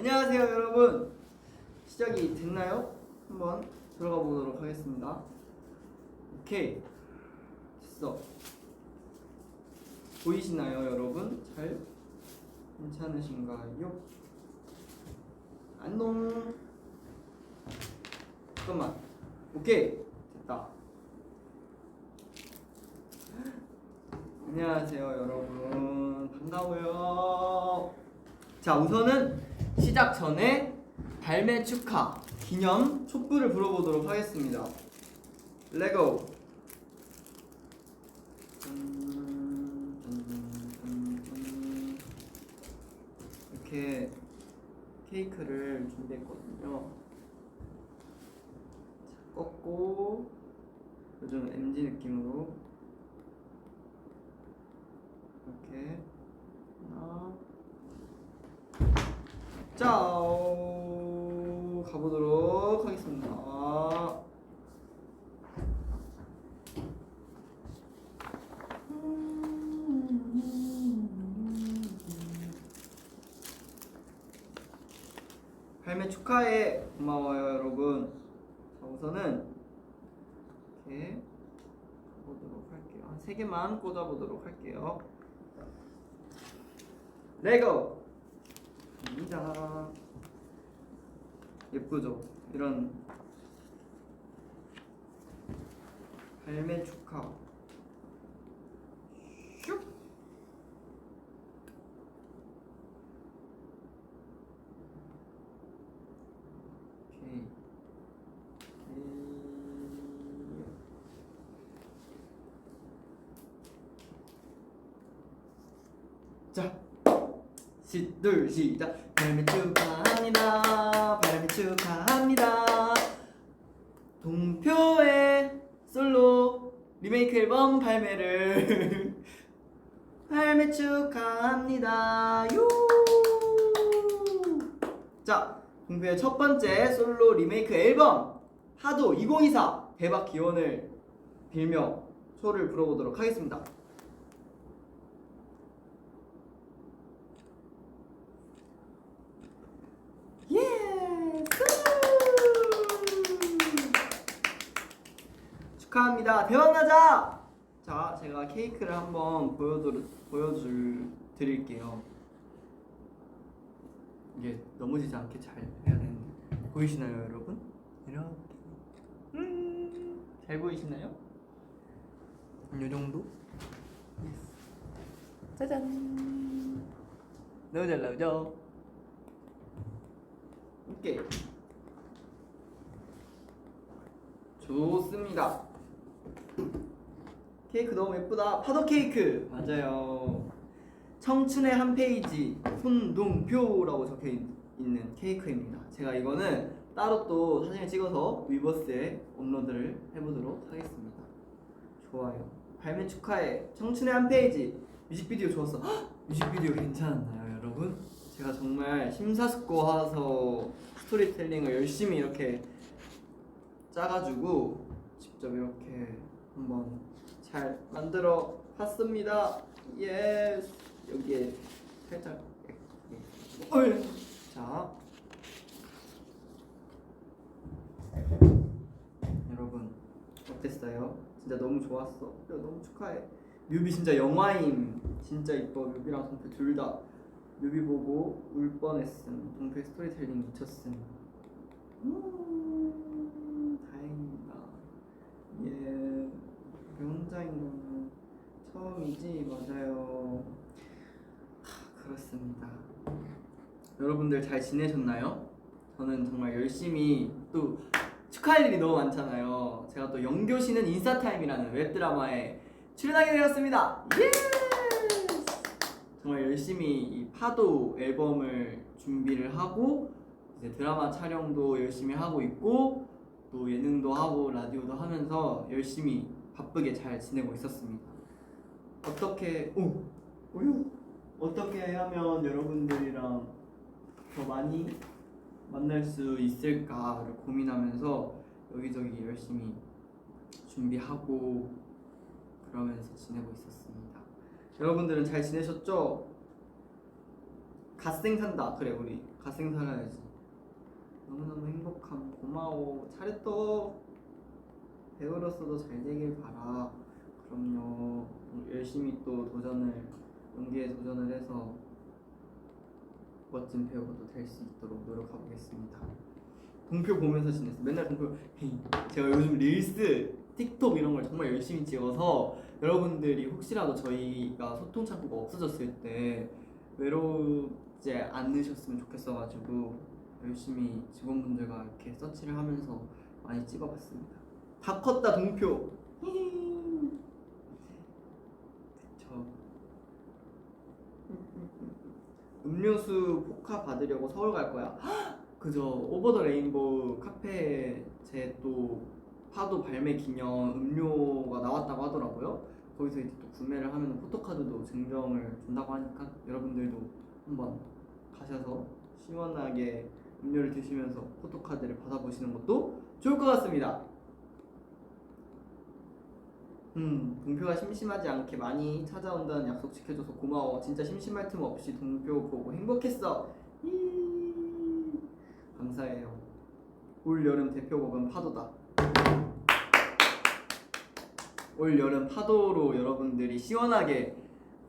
안녕하세요 여러분. 시작이 됐나요? 한번 들어가 보도록 하겠습니다. 오케이 됐어. 보이시나요 여러분? 잘 괜찮으신가요? 안녕. 잠깐만. 오케이 됐다. 안녕하세요 여러분, 반가워요. 자, 우선은 시작 전에 발매 축하 기념 촛불을 불어보도록 하겠습니다. 레고. 이렇게 케이크를 준비했거든요. 자, 꺾고 요즘 MG 느낌으로 이렇게 하나, 짜오 가보도록 하겠습니다. 발매 축하해. 고마워요 여러분. 자, 우선은 이렇게 보도록 할게요. 한 3개만 꽂아보도록 할게요. 레고 입니다. 예쁘죠? 이런 발매 축하. 슉. 오케이. 자, 둘 시작. 발매 축하합니다. 발매 축하합니다. 동표의 솔로 리메이크 앨범 발매를 발매 축하합니다. 요. 자, 동표의 첫 번째 솔로 리메이크 앨범 하도 2024 대박 기원을 빌며 초를 불어보도록 하겠습니다. 축하합니다. 대박나자! 자, 제가 케이크를 한번 보여드릴게요. 이게 넘어지지 않게 잘 해야 되는데. 보이시나요 여러분? 이렇게 잘 보이시나요? 이 정도? 짜잔! 너무 잘 나오죠? 오케이, 좋습니다. 케이크 너무 예쁘다. 파도 케이크 맞아요. 청춘의 한 페이지 손동표라고 적혀 있는 케이크입니다. 제가 이거는 따로 또 사진을 찍어서 위버스에 업로드를 해보도록 하겠습니다. 좋아요. 발매 축하해. 청춘의 한 페이지 뮤직비디오 좋았어. 헉! 뮤직비디오 괜찮았나요 여러분? 제가 정말 심사숙고해서 스토리텔링을 열심히 이렇게 짜가지고 직접 이렇게 한번 잘 만들어 봤습니다. 예스. 여기에 살짝 자, 여러분 어땠어요? 진짜 너무 좋았어. 너무 축하해. 뮤비 진짜 영화임. 진짜 이뻐. 뮤비랑 동표 둘 다. 뮤비 보고 울 뻔했음. 동표 스토리텔링 미쳤음. 다행입니다. 예, 우리 혼자인 거는 처음이지. 맞아요. 그렇습니다. 여러분들 잘 지내셨나요? 저는 정말 열심히, 또 축하할 일이 너무 많잖아요. 제가 또 영교시는 인싸타임이라는 웹드라마에 출연하게 되었습니다. 예! 정말 열심히 이 파도 앨범을 준비를 하고 이제 드라마 촬영도 열심히 하고 있고 또 예능도 하고 라디오도 하면서 열심히 바쁘게 잘 지내고 있었습니다. 어떻게 하면 여러분들이랑 더 많이 만날 수 있을까를 고민하면서 여기저기 열심히 준비하고 그러면서 지내고 있었습니다. 여러분들은 잘 지내셨죠? 갓생 산다. 그래 우리 갓생 살아야지. 너무너무 행복함. 고마워. 잘했어. 배우로서도 잘 되길 바라. 그럼요. 열심히 또 연기에 도전을 해서 멋진 배우가 또 될 수 있도록 노력해 보겠습니다. 동표 보면서 지냈어. 맨날 동표. 제가 요즘 릴스, 틱톡 이런 걸 정말 열심히 찍어서 여러분들이 혹시라도 저희가 소통 창구가 없어졌을 때 외롭지 않으셨으면 좋겠어가지고 열심히 직원분들과 이렇게 서치를 하면서 많이 찍어봤습니다. 다 컸다 동표. 그쵸. 음료수 포카 받으려고 서울 갈 거야. 그죠. 오버 더 레인보우 카페 제 또 파도 발매 기념 음료가 나왔다고 하더라고요. 거기서 이제 또 구매를 하면 포토카드도 증정을 준다고 하니까 여러분들도 한번 가셔서 시원하게 음료를 드시면서 포토카드를 받아보시는 것도 좋을 것 같습니다. 동표가 심심하지 않게 많이 찾아온다는 약속 지켜줘서 고마워. 진짜 심심할 틈 없이 동표 보고 행복했어. 감사해요. 올 여름 대표곡은 파도다. 올 여름 파도로 여러분들이 시원하게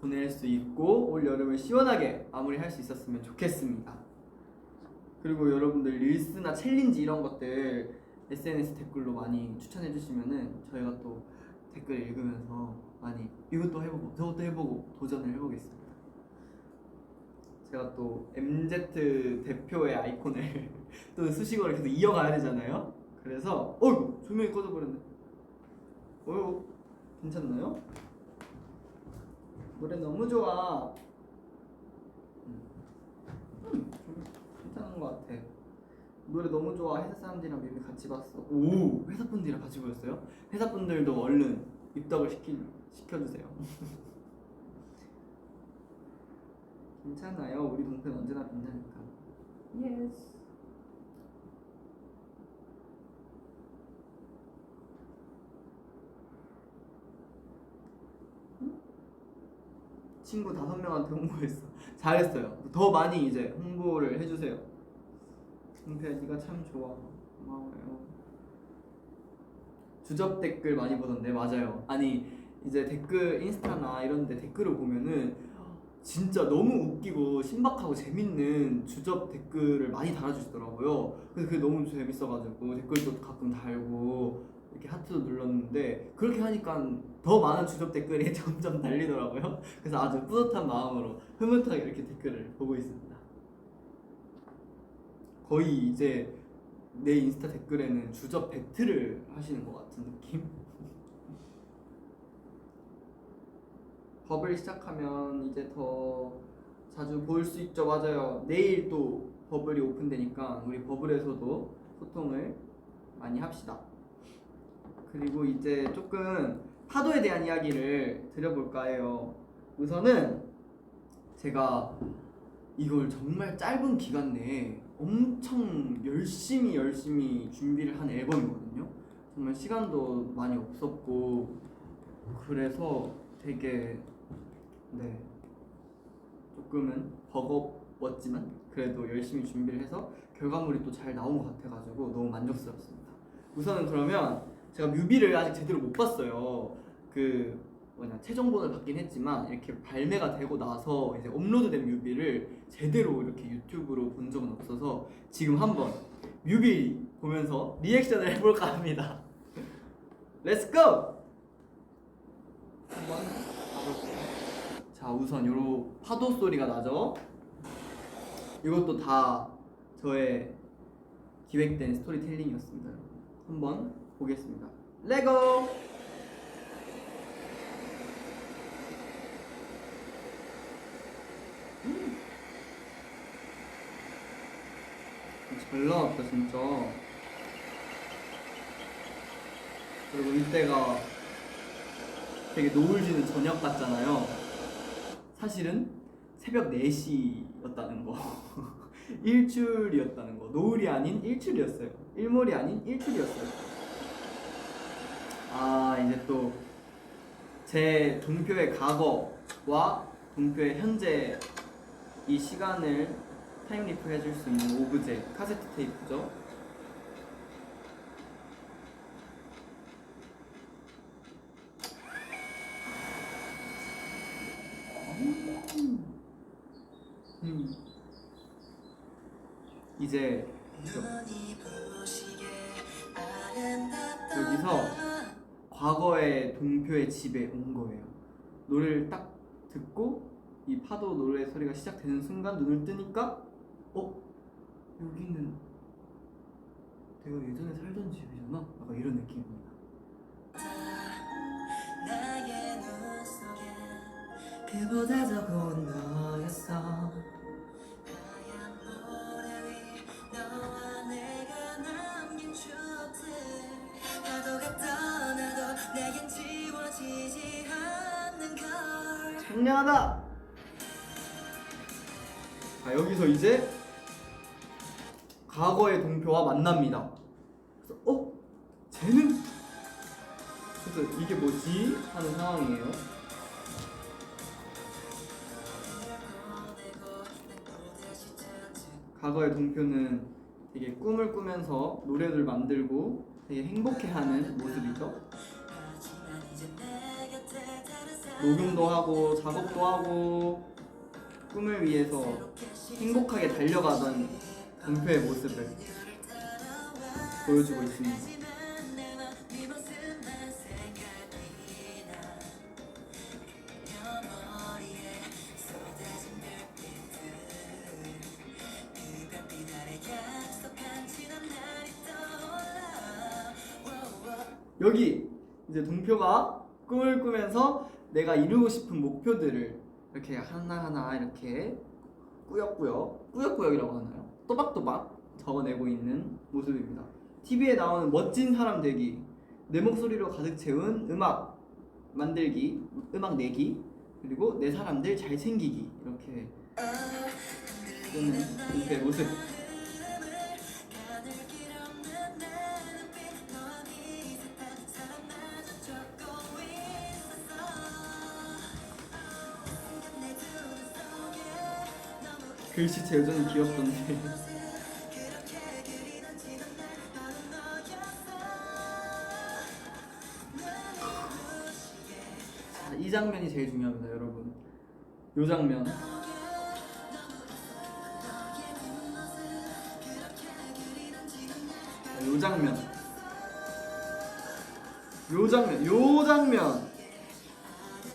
보낼 수 있고 올 여름을 시원하게 마무리할 수 있었으면 좋겠습니다. 그리고 여러분들 릴스나 챌린지 이런 것들 SNS 댓글로 많이 추천해 주시면은 저희가 또 댓글 읽으면서 많이 이것도 해보고 저것도 해보고 도전을 해보겠습니다. 제가 또 MZ 대표의 아이콘을 또 수식어를 계속 이어가야 되잖아요. 그래서 어이구 조명이 꺼져버렸네. 어이구 괜찮나요? 노래 너무 좋아. 괜찮은 것 같아. 노래 너무 좋아. 회사 사람들이랑 뮤비 같이 봤어. 오, 회사 분들이랑 같이 보였어요? 회사 분들도 얼른 입덕을 시켜주세요. 괜찮아요. 우리 동생 언제나 빛나니까. 예스. 친구 5명한테 홍보했어. 잘했어요. 더 많이 이제 홍보를 해주세요. 동표야 네가 참 좋아. 고마워요. 주접 댓글 많이 보던데. 맞아요. 아니 이제 댓글 인스타나 이런데 댓글을 보면은 진짜 너무 웃기고 신박하고 재밌는 주접 댓글을 많이 달아주시더라고요. 그래서 그게 너무 재밌어가지고 댓글도 가끔 달고 이렇게 하트도 눌렀는데 그렇게 하니까 더 많은 주접 댓글이 점점 달리더라고요. 그래서 아주 뿌듯한 마음으로 흐뭇하게 이렇게 댓글을 보고 있습니다. 거의 이제 내 인스타 댓글에는 주접 배틀을 하시는 것 같은 느낌? 버블 시작하면 이제 더 자주 볼 수 있죠. 맞아요. 내일 또 버블이 오픈되니까 우리 버블에서도 소통을 많이 합시다. 그리고 이제 조금 파도에 대한 이야기를 드려볼까 해요. 우선은 제가 이걸 정말 짧은 기간 내에 엄청 열심히 준비를 한 앨범이거든요. 정말 시간도 많이 없었고 그래서 되게 조금은 버거웠지만 그래도 열심히 준비를 해서 결과물이 또 잘 나온 것 같아가지고 너무 만족스럽습니다. 우선은 그러면 제가 뮤비를 아직 제대로 못 봤어요. 최종본을 받긴 했지만 이렇게 발매가 되고 나서 이제 업로드된 뮤비를 제대로 이렇게 유튜브로 본 적은 없어서 지금 한번 뮤비 보면서 리액션을 해볼까 합니다. 렛츠고! 한번 가볼게요. 자, 우선 요런 파도 소리가 나죠? 이것도 다 저의 기획된 스토리텔링이었습니다. 한번 보겠습니다. 레고! 잘 나왔다 진짜. 그리고 이때가 되게 노을 지는 저녁 같잖아요. 사실은 새벽 4시였다는 거. 일출이었다는 거. 노을이 아닌 일출이었어요. 일몰이 아닌 일출이었어요. 아, 이제 또 제 동표의 과거와 동표의 현재 이 시간을 타임리프 해줄 수 있는 오브제 카세트 테이프죠. 이제 여기서 과거의 동표의 집에 온 거예요. 노래를 딱 듣고 이 파도 노래 소리가 시작되는 순간 눈을 뜨니까 여기는 내가 예전에 살던 집이잖아? 약간 이런 느낌입니다. 나의 눈 속에 그보다 더 고운 너였어. 하얀 모래 위 너와 내가 남긴 추억들 파도가 떠나도 내겐 지워지지 않는 걸. 청량하다! 여기서 이제 과거의 동표와 만납니다. 그래서 쟤는? 그래서 이게 뭐지? 하는 상황이에요. 과거의 동표는 되게 꿈을 꾸면서 노래를 만들고 되게 행복해하는 모습이죠. 녹음도 하고 작업도 하고 꿈을 위해서 행복하게 달려가던 동표의 모습을 보여주고 있습니다. 여기 이제 동표가 꿈을 꾸면서 내가 이루고 싶은 목표들을 이렇게 하나하나 이렇게 꾸역꾸역이라고 하나요? 또박또박 적어내고 있는 모습입니다. TV에 나오는 멋진 사람 되기, 내 목소리로 가득 채운 음악 만들기, 음악 내기, 그리고 내 사람들 잘생기기, 이렇게 쓰는 동표의 모습. 글씨체 여전히 귀엽던데. 자, 이 장면이 제일 중요합니다, 여러분. 요 장면. 요 장면.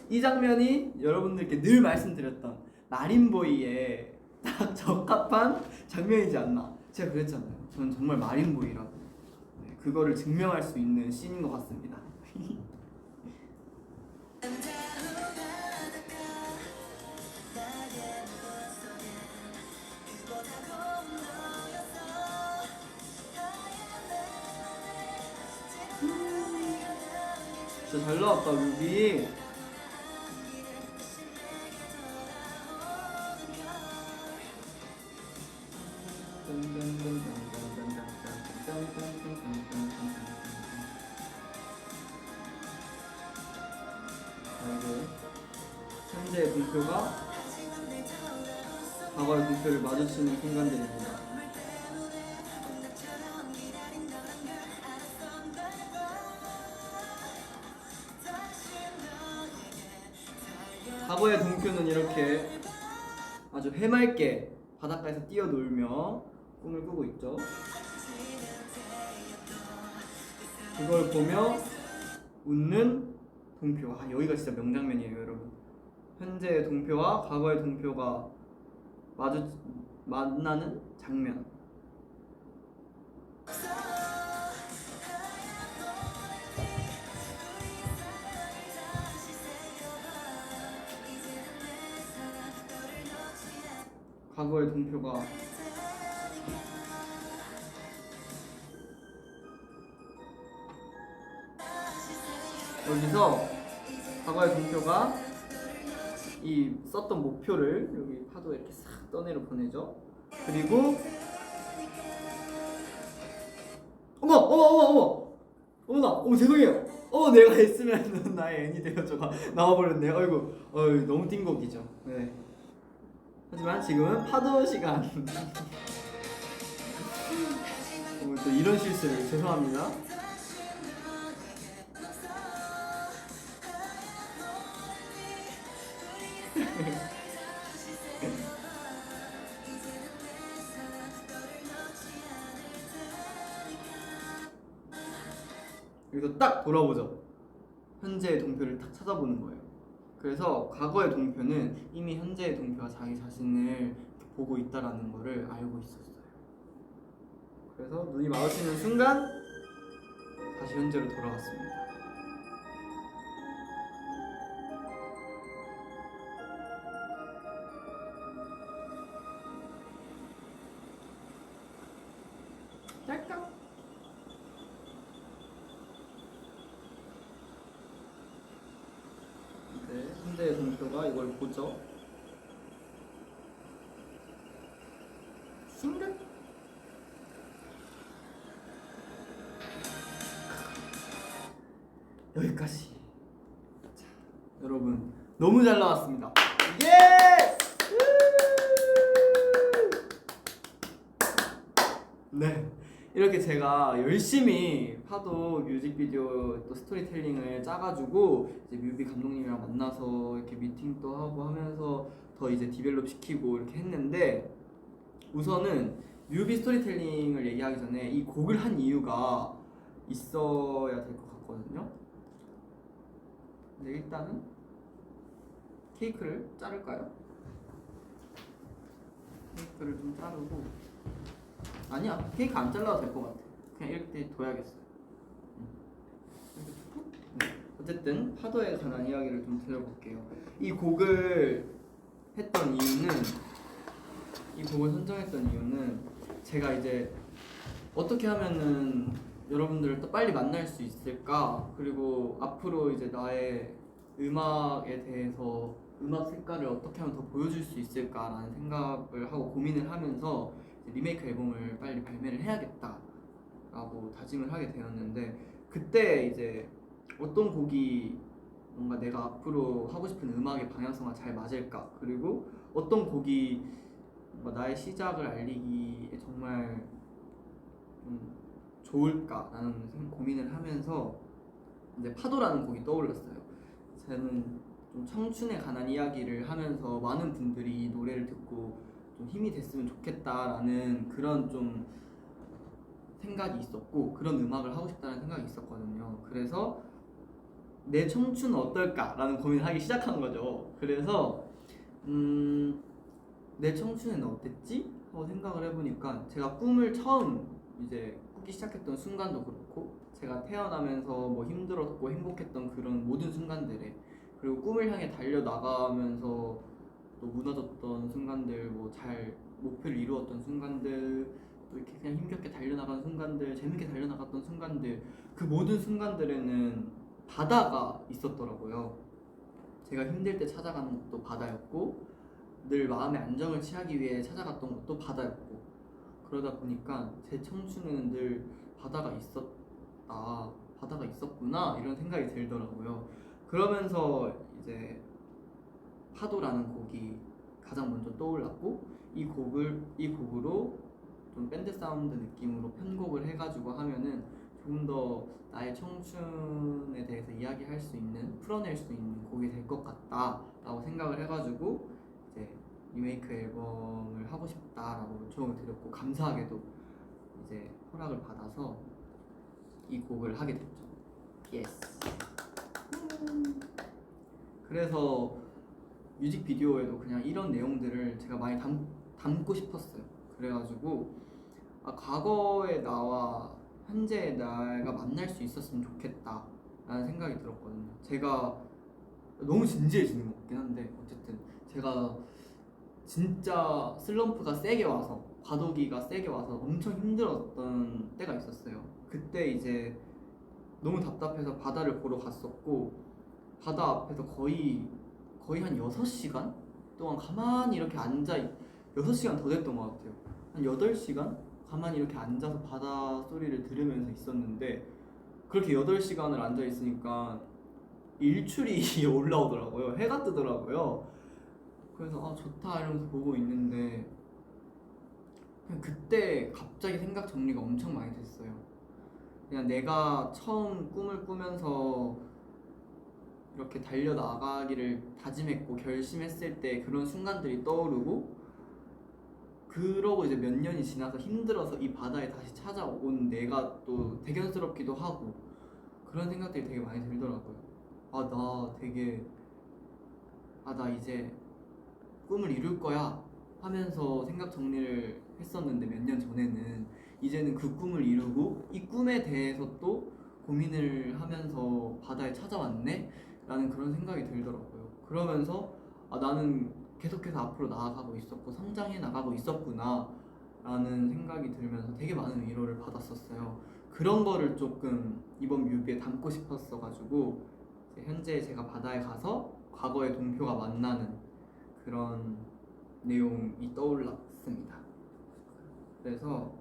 이 장면이 여러분들께 늘 말씀드렸던 마린보이의 딱 적합한 장면이지 않나. 제가 그랬잖아요. 저는 정말 마린보이라고. 네, 그거를 증명할 수 있는 씬인 것 같습니다. 진짜 잘 나왔다, 뮤비. 그리고 현재의 동표가 과거의 동표를 마주치는 순간들입니다. 과거의 동표는 이렇게 아주 해맑게 바닷가에서 뛰어놀며 꿈을 꾸고 있죠. 그걸 보며 웃는 동표. 여기가 진짜 명장면이에요, 여러분. 현재의 동표와 과거의 동표가 만나는 장면. 과거의 동표가 여기서 과거의 동표가 이 썼던 목표를 여기 파도에 이렇게 싹 떠내려 보내죠. 그리고 어머나 죄송해요. 내가 했으면 나의 애니 되어줘가 나와버렸네요. 아이고 너무 띵곡이죠. 네. 하지만 지금은 파도 시간. 또 이런 실수를 죄송합니다. 여기서 딱 돌아보죠. 현재의 동표를 딱 찾아보는 거예요. 그래서 과거의 동표는 이미 현재의 동표가 자기 자신을 보고 있다라는 거를 알고 있었어요. 그래서 눈이 마주치는 순간 다시 현재로 돌아왔습니다. 짤깍. 네, 현재의 동표가 이걸 보죠. 순간 여기까지. 자, 여러분 너무 잘 나왔습니다. 예스! 네, 이렇게 제가 열심히 파도 뮤직비디오 또 스토리텔링을 짜가지고 이제 뮤비 감독님이랑 만나서 이렇게 미팅도 하고 하면서 더 이제 디벨롭 시키고 이렇게 했는데, 우선은 뮤비 스토리텔링을 얘기하기 전에 이 곡을 한 이유가 있어야 될 것 같거든요. 근데 일단은 케이크를 자를까요? 케이크를 좀 자르고, 아니야, 케이크 안 잘라도 될 것 같아. 그냥 이렇게 둬야겠어요. 이렇게 두고? 네. 어쨌든 파도에 관한 이야기를 좀 드려볼게요. 이 곡을 했던 이유는, 이 곡을 선정했던 이유는 제가 이제 어떻게 하면은 여러분들을 또 빨리 만날 수 있을까, 그리고 앞으로 이제 나의 음악에 대해서 음악 색깔을 어떻게 하면 더 보여줄 수 있을까라는 생각을 하고 고민을 하면서 리메이크 앨범을 빨리 발매를 해야겠다라고 다짐을 하게 되었는데, 그때 이제 어떤 곡이 뭔가 내가 앞으로 하고 싶은 음악의 방향성과 잘 맞을까, 그리고 어떤 곡이 뭔가 나의 시작을 알리기에 정말 좋을까라는 고민을 하면서 이제 파도라는 곡이 떠올랐어요. 저는 좀 청춘에 관한 이야기를 하면서 많은 분들이 이 노래를 듣고 좀 힘이 됐으면 좋겠다라는 그런 좀 생각이 있었고, 그런 음악을 하고 싶다는 생각이 있었거든요. 그래서 내 청춘은 어떨까라는 고민을 하기 시작한 거죠. 그래서 내 청춘은 어땠지? 하고 생각을 해보니까, 제가 꿈을 처음 이제 꾸기 시작했던 순간도 그렇고, 제가 태어나면서 뭐 힘들었고 행복했던 그런 모든 순간들에, 그리고 꿈을 향해 달려나가면서 또 무너졌던 순간들, 뭐 잘 목표를 이루었던 순간들, 또 이렇게 그냥 힘겹게 달려나간 순간들, 재밌게 달려나갔던 순간들, 그 모든 순간들에는 바다가 있었더라고요. 제가 힘들 때 찾아가는 것도 바다였고, 늘 마음의 안정을 취하기 위해 찾아갔던 것도 바다였고, 그러다 보니까 제 청춘에는 늘 바다가 있었구나 이런 생각이 들더라고요. 그러면서 이제 파도라는 곡이 가장 먼저 떠올랐고, 이 곡으로 좀 밴드 사운드 느낌으로 편곡을 해가지고 하면은 조금 더 나의 청춘에 대해서 이야기할 수 있는, 풀어낼 수 있는 곡이 될 것 같다라고 생각을 해가지고 이제 리메이크 앨범을 하고 싶다라고 요청을 드렸고, 감사하게도 이제 허락을 받아서 이 곡을 하게 됐죠. 예스. 그래서 뮤직비디오에도 그냥 이런 내용들을 제가 많이 담고 싶었어요. 그래가지고 과거의 나와 현재의 나가 만날 수 있었으면 좋겠다라는 생각이 들었거든요. 제가 너무 진지해지는 것 같긴 한데, 어쨌든 제가 진짜 슬럼프가 세게 와서, 과도기가 세게 와서 엄청 힘들었던 때가 있었어요. 그때 이제 너무 답답해서 바다를 보러 갔었고, 바다 앞에서 거의 한 6시간 동안 가만히 이렇게 6시간 더 됐던 것 같아요. 한 8시간 가만히 이렇게 앉아서 바다 소리를 들으면서 있었는데, 그렇게 8시간을 앉아 있으니까 일출이 올라오더라고요. 해가 뜨더라고요. 그래서 아 좋다 이러면서 보고 있는데 그냥 그때 갑자기 생각 정리가 엄청 많이 됐어요. 그냥 내가 처음 꿈을 꾸면서 이렇게 달려나가기를 다짐했고 결심했을 때 그런 순간들이 떠오르고, 그러고 이제 몇 년이 지나서 힘들어서 이 바다에 다시 찾아온 내가 또 대견스럽기도 하고 그런 생각들이 되게 많이 들더라고요. 나 이제 꿈을 이룰 거야 하면서 생각 정리를 했었는데, 몇 년 전에는 이제는 그 꿈을 이루고 이 꿈에 대해서 또 고민을 하면서 바다에 찾아왔네? 라는 그런 생각이 들더라고요. 그러면서 나는 계속해서 앞으로 나아가고 있었고 성장해 나가고 있었구나 라는 생각이 들면서 되게 많은 위로를 받았었어요. 그런 거를 조금 이번 뮤비에 담고 싶었어 가지고 현재 제가 바다에 가서 과거의 동표가 만나는 그런 내용이 떠올랐습니다. 그래서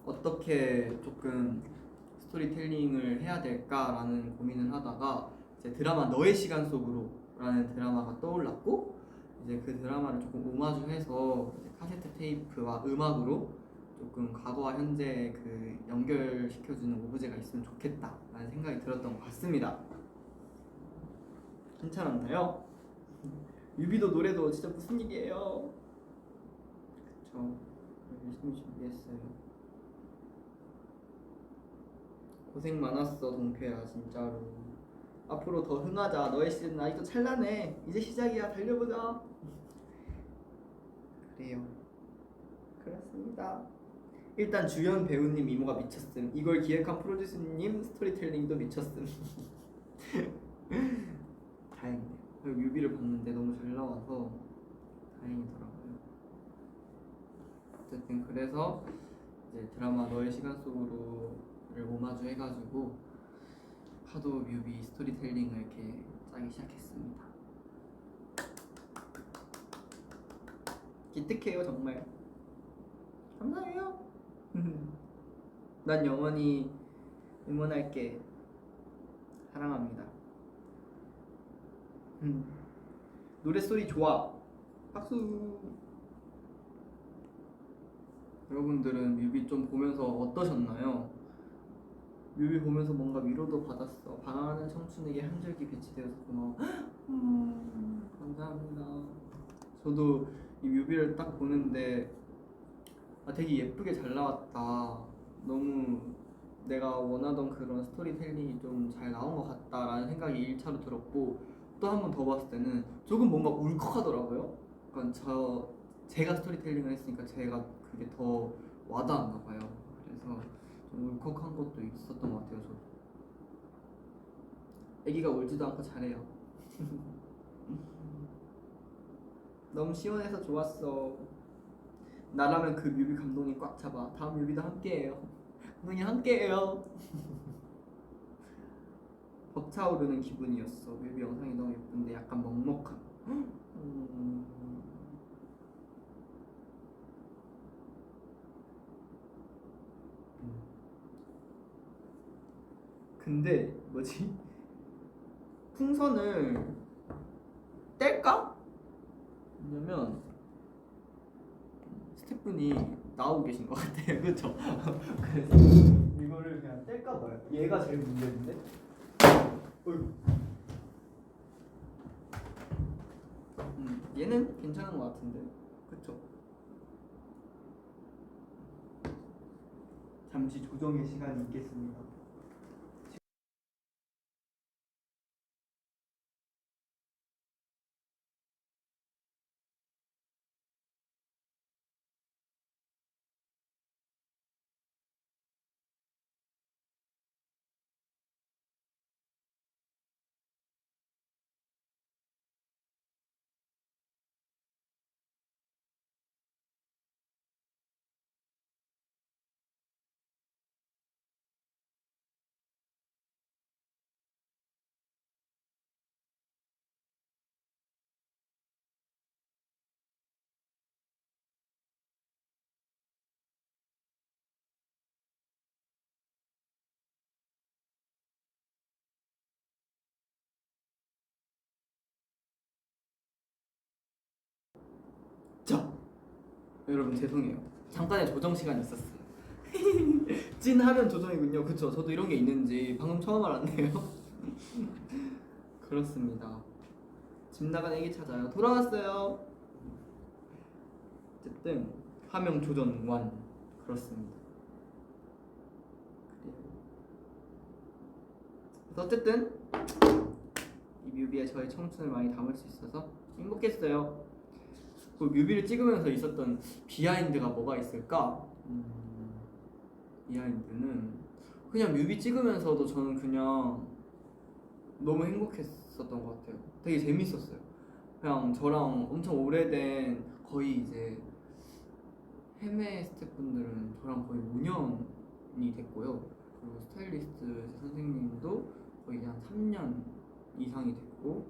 어떻게 조금 스토리텔링을 해야 될까라는 고민을 하다가 이제 드라마 너의 시간 속으로 라는 드라마가 떠올랐고, 이제 그 드라마를 조금 오마주해서 이제 카세트 테이프와 음악으로 조금 과거와 현재 그 연결시켜주는 오브제가 있으면 좋겠다라는 생각이 들었던 것 같습니다. 괜찮았나요? 뮤비도 노래도 진짜 무슨 일이에요? 그쵸. 열심히 준비했어요. 고생 많았어 동표야 진짜로. 앞으로 더 흥하자. 너의 시즌 아직도 찬란해. 이제 시작이야. 달려보자. 그래요. 그렇습니다. 일단 주연 배우님 미모가 미쳤음. 이걸 기획한 프로듀서님 스토리텔링도 미쳤음. 다행이네요. 뮤비를 봤는데 너무 잘 나와서 다행이더라고요. 어쨌든 그래서 이제 드라마 너의 시간 속으로를 오마주 해가지고 파도 뮤비 스토리텔링을 이렇게 짜기 시작했습니다. 기특해요 정말. 감사해요. 난 영원히 응원할게. 사랑합니다. 노래소리 좋아. 박수. 여러분들은 뮤비 좀 보면서 어떠셨나요? 뮤비 보면서 뭔가 위로도 받았어. 방황하는 청춘에게 한 줄기 빛이 되어서 고마워. 감사합니다. 저도 이 뮤비를 딱 보는데 되게 예쁘게 잘 나왔다. 너무 내가 원하던 그런 스토리텔링이 좀 잘 나온 것 같다라는 생각이 1차로 들었고, 또 한 번 더 봤을 때는 조금 뭔가 울컥하더라고요. 그러니까 제가 스토리텔링을 했으니까 제가 그게 더 와닿았나 봐요. 그래서 좀 울컥한 것도 있었던 것 같아요. 저도 애기가 울지도 않고 잘해요. 너무 시원해서 좋았어. 나라면 그 뮤비 감독님 꽉 잡아. 다음 뮤비도 함께해요. 감독님 함께해요. 벅차오르는 기분이었어. 뮤비 영상이 너무 예쁜데 약간 먹먹한. 근데 뭐지? 풍선을 뗄까? 왜냐면 스태프분이 나오고 계신 것 같아요. 그쵸? 그래서 이거를 그냥 뗄까 봐요. 얘가 제일 문제인데. 어이구. 얘는 괜찮은 것 같은데. 그쵸? 잠시 조정의 시간이 있겠습니다. 여러분 죄송해요. 잠깐의 조정 시간이 있었어요. 찐하면 조정이군요. 그쵸? 저도 이런 게 있는지 방금 처음 알았네요. 그렇습니다. 집 나간 애기 찾아요. 돌아왔어요. 어쨌든 화명 조정 완. 그렇습니다. 그래서 어쨌든 이 뮤비에 저의 청춘을 많이 담을 수 있어서 행복했어요. 그 뮤비를 찍으면서 있었던 비하인드가 뭐가 있을까? 비하인드는 그냥 뮤비 찍으면서도 저는 그냥 너무 행복했었던 것 같아요. 되게 재밌었어요. 그냥 저랑 엄청 오래된 거의 이제 헤매 스태프분들은 저랑 거의 5년이 됐고요. 그리고 스타일리스트 선생님도 거의 한 3년 이상이 됐고,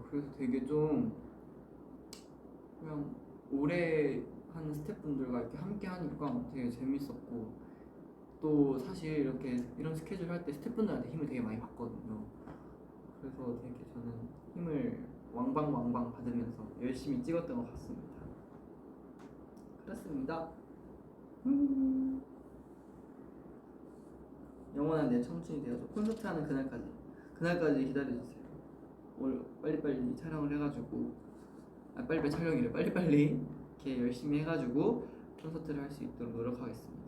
그래서 되게 좀 그냥 오래 한 스태프분들과 이렇게 함께 하니까 되게 재밌었고, 또 사실 이렇게 이런 스케줄 할 때 스태프분들한테 힘을 되게 많이 받거든요. 그래서 되게 저는 힘을 왕방왕방 받으면서 열심히 찍었던 것 같습니다. 그렇습니다. 영원한 내 청춘이 되어줘. 콘서트 하는 그날까지 기다려주세요. 오늘 빨리빨리 촬영을 해가지고 빨리빨리 촬영이래. 빨리빨리 이렇게 열심히 해가지고 콘서트를 할 수 있도록 노력하겠습니다.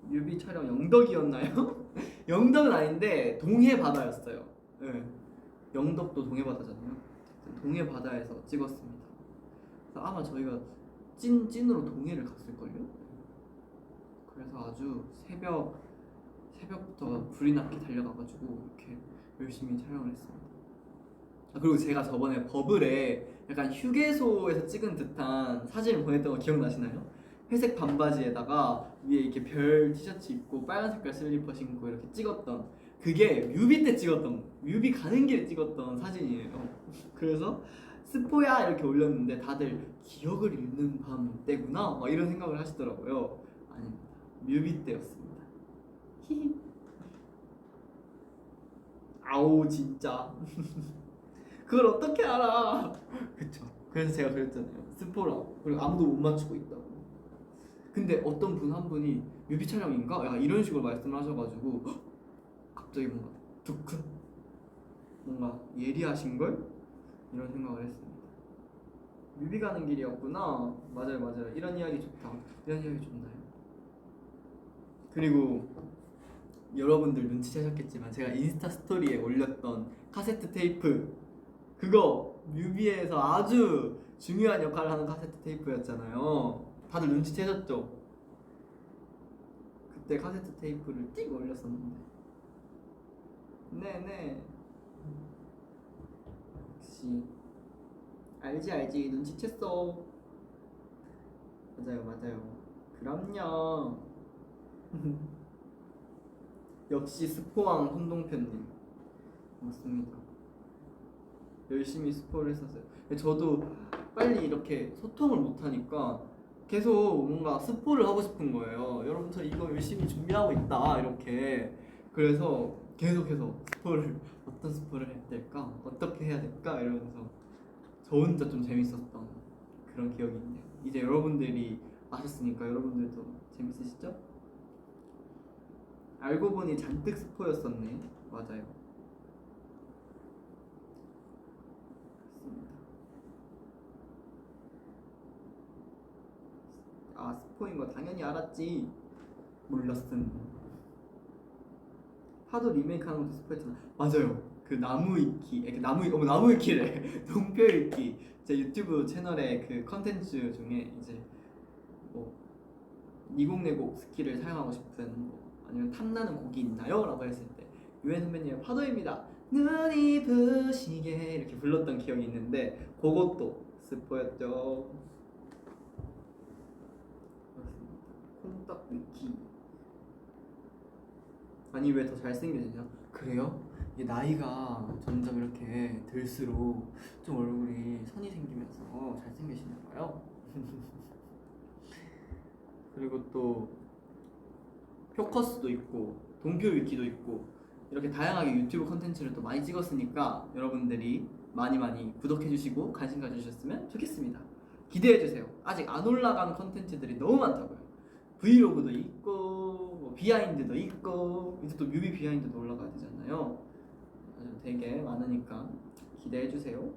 뮤비 촬영 영덕이었나요? 영덕은 아닌데 동해 바다였어요. 네. 영덕도 동해 바다잖아요. 동해 바다에서 찍었습니다. 그래서 아마 저희가 찐으로 동해를 갔을걸요? 그래서 아주 새벽부터 불이 나게 달려가가지고 이렇게 열심히 촬영을 했습니다. 그리고 제가 저번에 버블에 약간 휴게소에서 찍은 듯한 사진을 보냈던 거 기억나시나요? 회색 반바지에다가 위에 이렇게 별 티셔츠 입고 빨간 색깔 슬리퍼 신고 이렇게 찍었던, 그게 뮤비 가는 길에 찍었던 사진이에요. 그래서 스포야 이렇게 올렸는데 다들 기억을 잃는 밤 때구나 막 이런 생각을 하시더라고요. 아닙니다. 뮤비 때였습니다. 히히. 아우 진짜. 그걸 어떻게 알아? 그쵸. 그래서 제가 그랬잖아요. 스포라고. 그리고 아무도 못 맞추고 있다고. 근데 어떤 분 한 분이 뮤비 촬영인가? 약간 이런 식으로 말씀을 하셔가지고 갑자기 뭔가 두근, 뭔가 예리하신걸? 이런 생각을 했습니다. 뮤비 가는 길이었구나. 맞아요. 이런 이야기 좋다. 이런 이야기 좋나요? 그리고 여러분들 눈치채셨겠지만 제가 인스타 스토리에 올렸던 카세트 테이프, 그거 뮤비에서 아주 중요한 역할을 하는 카세트 테이프였잖아요. 다들 눈치채셨죠? 그때 카세트 테이프를 띡 올렸었는데. 네네. 역시 알지 눈치챘어. 맞아요. 그럼요. 역시 스포왕 손동표님 맞습니다. 열심히 스포를 했었어요. 저도 빨리 이렇게 소통을 못하니까 계속 뭔가 스포를 하고 싶은 거예요. 여러분 저 이거 열심히 준비하고 있다 이렇게. 그래서 계속해서 어떤 스포를 해야 될까? 어떻게 해야 될까? 이러면서 저 혼자 좀 재밌었던 그런 기억이 있네요. 이제 여러분들이 아셨으니까 여러분들도 재밌으시죠? 알고 보니 잔뜩 스포였었네. 맞아요. 아 스포인 거 당연히 알았지. 몰랐음. 파도 리메이크하는 것도 스포했잖아. 맞아요. 그 나무 위키, 나무 위키래. 동표 위키. 제 유튜브 채널에 그 컨텐츠 중에 이제 뭐 미국내곡 스킬을 사용하고 싶은 아니면 탐나는 곡이 있나요? 라고 했을 때 유엔 선배님의 파도입니다. 눈이 부시게 이렇게 불렀던 기억이 있는데 그것도 스포였죠. 콩딱 위키. 아니 왜 더 잘생겨지냐? 그래요? 이게 나이가 점점 이렇게 들수록 좀 얼굴이 선이 생기면서 잘생겨지나 봐요. 그리고 또 표커스도 있고 동표 위키도 있고 이렇게 다양하게 유튜브 컨텐츠를 또 많이 찍었으니까 여러분들이 많이 구독해주시고 관심 가져주셨으면 좋겠습니다. 기대해주세요. 아직 안 올라간 컨텐츠들이 너무 많다고요. 브이로그도 있고 뭐 비하인드도 있고 이제 또 뮤비 비하인드도 올라가야 되잖아요. 아주 되게 많으니까 기대해주세요.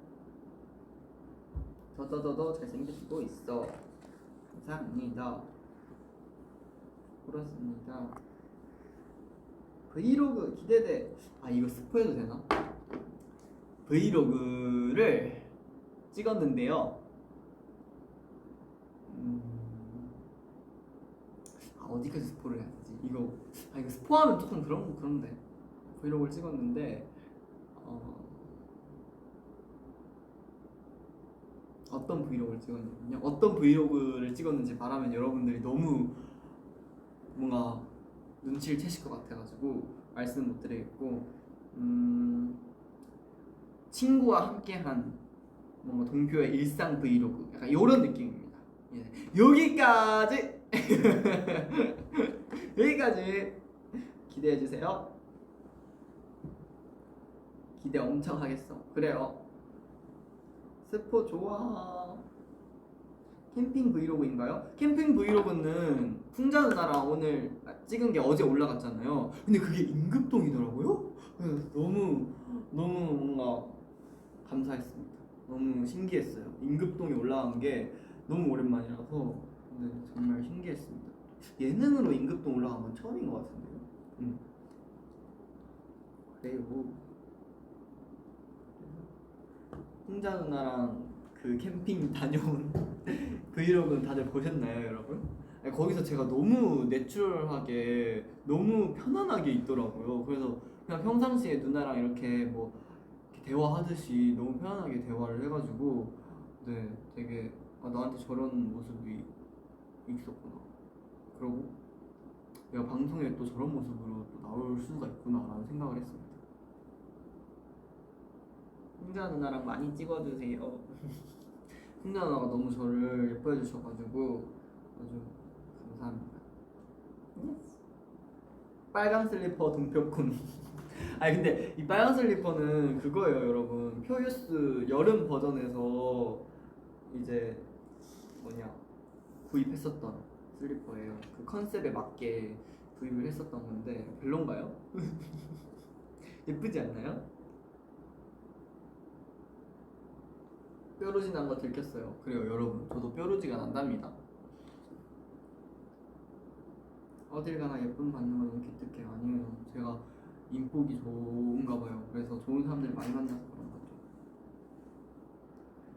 더더더더 잘생겨지고 있어. 감사합니다. 그렇습니다. 브이로그 기대돼. 아 이거 스포해도 되나? 브이로그를 찍었는데요. 어디까지 스포를 해야 되지? 이거 스포하면 조금 그런데 브이로그를 찍었는데 어떤 브이로그를 찍었냐면요. 어떤 브이로그를 찍었는지 말하면 여러분들이 너무 뭔가 눈치를 채실 것 같아가지고 말씀 못 드리겠고 친구와 함께한 뭔가 동표의 일상 브이로그 약간 이런 느낌입니다. 예. 여기까지 여기까지 기대해 주세요. 기대 엄청 하겠어. 그래요. 스포 좋아. 캠핑 브이로그인가요? 캠핑 브이로그는 풍자 누나랑 오늘 찍은 게 어제 올라갔잖아요. 근데 그게 임급동이더라고요. 그래서 너무 뭔가 감사했습니다. 너무 신기했어요. 임급동이 올라간 게 너무 오랜만이라서 근데 정말 신기했습니다. 예능으로 임급동 올라간 건 처음인 것 같은데요. 그래요. 풍자 누나랑 그 캠핑 다녀온 브이로그는 다들 보셨나요, 여러분? 거기서 제가 너무 내추럴하게 너무 편안하게 있더라고요. 그래서 그냥 평상시에 누나랑 이렇게 뭐 대화하듯이 너무 편안하게 대화를 해가지고 네 되게 나한테 저런 모습이 있었구나. 그리고 내가 방송에 또 저런 모습으로 또 나올 수가 있구나라는 생각을 했습니다. 풍자 누나랑 많이 찍어주세요. 풍자 누나가 너무 저를 예뻐해 주셔가지고 아주 감사합니다. 빨강 슬리퍼 동표꾼. 아니 근데 이 빨강 슬리퍼는 그거예요, 여러분. 표유스 여름 버전에서 이제 구입했었던 슬리퍼예요. 그 컨셉에 맞게 구입을 했었던 건데 별론가요? 예쁘지 않나요? 뾰루지 난 거 들켰어요. 그래요 여러분, 저도 뾰루지가 난답니다. 어딜 가나 예쁨 받는 건 너무 기특해요. 아니에요, 제가 인복이 좋은가 봐요. 그래서 좋은 사람들 많이 만나서 그런 거죠.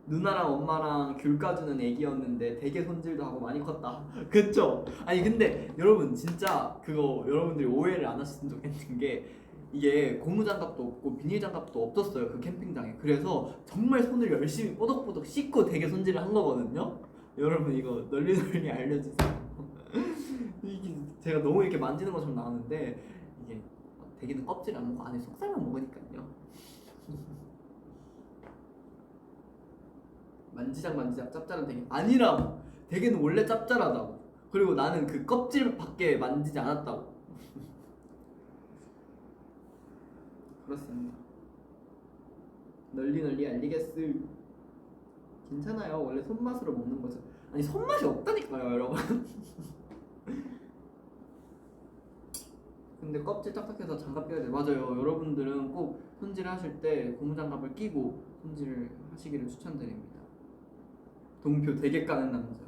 누나랑 엄마랑 귤 까주는 애기였는데 되게 손질도 하고 많이 컸다. 그쵸? 아니 근데 여러분 진짜 그거 여러분들이 오해를 안 하셨으면 좋겠는 게 이게 고무장갑도 없고 비닐장갑도 없었어요, 그 캠핑장에. 그래서 정말 손을 열심히 뽀덕뽀덕 씻고 되게 손질을 한 거거든요. 여러분 이거 널리 알려주세요. 이게 제가 너무 이렇게 만지는 것처럼 나오는데 이게 대게는 껍질 안 먹고 안에 속살만 먹으니까요. 만지작 짭짤한 대게 아니라고. 대게는 원래 짭짤하다고. 그리고 나는 그 껍질밖에 만지지 않았다고. 그렇습니다. 널리 알리겠어. 괜찮아요. 원래 손맛으로 먹는 거죠. 아니 손맛이 없다니까요, 여러분. 근데 껍질 딱딱해서 장갑 껴야 돼. 맞아요. 여러분들은 꼭 손질을 하실 때 고무장갑을 끼고 손질을 하시기를 추천드립니다. 동표 되게 까는 남자.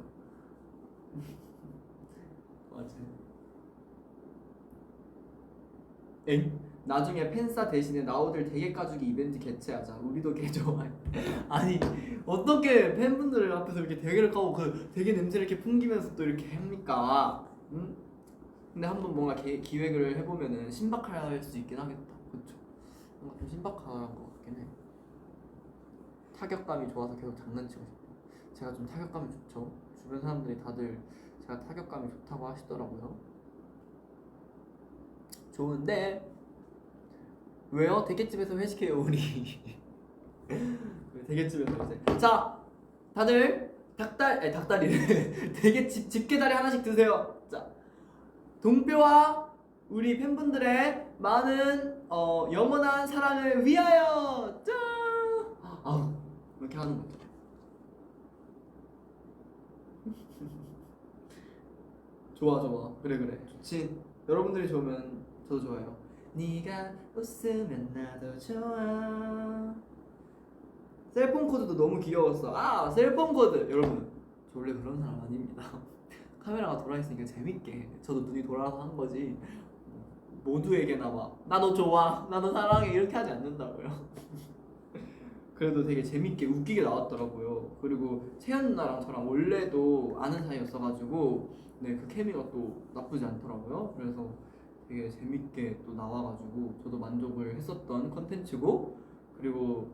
맞아요. 엥? 나중에 팬싸 대신에 나우들 대게 까주기 이벤트 개최하자. 우리도 개 좋아해. 아니 어떻게 팬분들 앞에서 이렇게 대게를 까고 그 대게 냄새를 이렇게 풍기면서 또 이렇게 합니까? 응? 근데 한번 뭔가 기획을 해보면은 신박할 수 있긴 하겠다. 그렇죠? 뭔가 좀 신박한 것 같긴 해. 타격감이 좋아서 계속 장난치고 싶어. 제가 좀 타격감이 좋죠. 주변 사람들이 다들 제가 타격감이 좋다고 하시더라고요. 좋은데 왜요? 대게집에서 회식해요 우리. 대게집에서 이제 자 다들 닭다리를 대게집 집게다리 하나씩 드세요. 자 동표와 우리 팬분들의 많은 영원한 사랑을 위하여 짠! 아우 이렇게 하는 거죠. 좋아 좋아. 그래 그래. 좋지. 여러분들이 좋으면 저도 좋아요. 네가 웃으면 나도 좋아. 셀폰 코드도 너무 귀여웠어. 아 셀폰 코드 여러분 저 원래 그런 사람 아닙니다. 카메라가 돌아있으니까 재밌게 저도 눈이 돌아서 한 거지 모두에게나 막 나 너 좋아 나 너 사랑해 이렇게 하지 않는다고요. 그래도 되게 재밌게 웃기게 나왔더라고요. 그리고 채연 누나랑 저랑 원래도 아는 사이였어가지고 네 그 케미가 또 나쁘지 않더라고요. 그래서 되게 재밌게 또 나와가지고 저도 만족을 했었던 컨텐츠고 그리고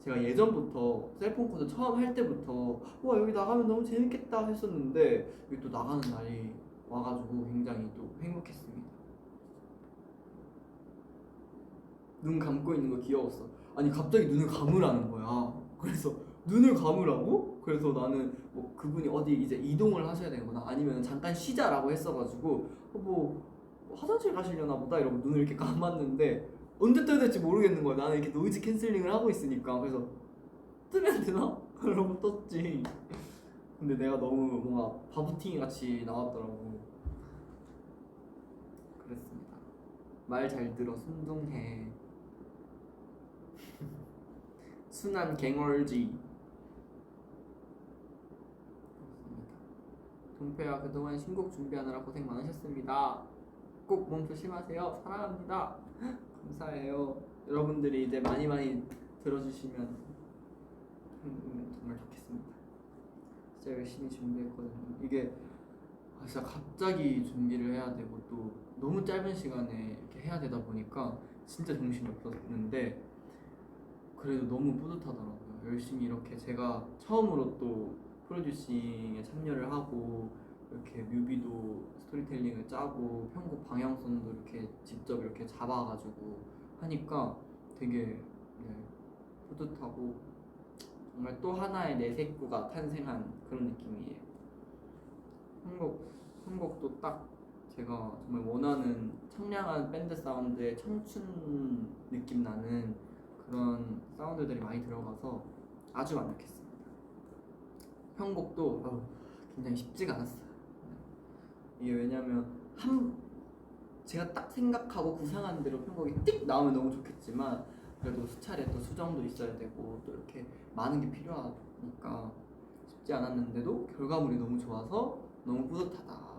제가 예전부터 셀폰 코드 처음 할 때부터 와 여기 나가면 너무 재밌겠다 했었는데 여기 또 나가는 날이 와가지고 굉장히 또 행복했습니다. 눈 감고 있는 거 귀여웠어. 아니 갑자기 눈을 감으라는 거야. 그래서 눈을 감으라고? 그래서 나는 뭐 그분이 어디 이제 이동을 하셔야 되거나 아니면 잠깐 쉬자라고 했어가지고 뭐 화장실 가시려나 보다 이러고 눈을 이렇게 감았는데 언제 떠야 될지 모르겠는 거야. 나는 이렇게 노이즈 캔슬링을 하고 있으니까. 그래서 뜨면 되나? 그러고 떴지. 근데 내가 너무 뭔가 바보팅이 같이 나왔더라고. 그랬습니다. 말 잘 들어 순둥해. 순한 갱얼지. 그렇습니다. 동표야 그동안 신곡 준비하느라 고생 많으셨습니다. 꼭 몸 조심하세요. 사랑합니다. 감사해요. 여러분들이 이제 많이 들어주시면 정말 좋겠습니다. 진짜 열심히 준비했거든요. 이게 진짜 갑자기 준비를 해야 되고 또 너무 짧은 시간에 이렇게 해야 되다 보니까 진짜 정신이 없었는데 그래도 너무 뿌듯하더라고요. 열심히 이렇게 제가 처음으로 또 프로듀싱에 참여를 하고 이렇게 뮤비도 스토리텔링을 짜고 편곡 방향성도 이렇게 직접 이렇게 잡아가지고 하니까 되게 뿌듯하고 정말 또 하나의 내 식구가 탄생한 그런 느낌이에요. 편곡도 딱 제가 정말 원하는 청량한 밴드 사운드의 청춘 느낌 나는 그런 사운드들이 많이 들어가서 아주 만족했습니다. 편곡도 굉장히 쉽지가 않았어요. 이게 왜냐면 제가 딱 생각하고 구상한 대로 편곡이 띡 나오면 너무 좋겠지만 그래도 수차례 또 수정도 있어야 되고 또 이렇게 많은 게 필요하니까 쉽지 않았는데도 결과물이 너무 좋아서 너무 뿌듯하다.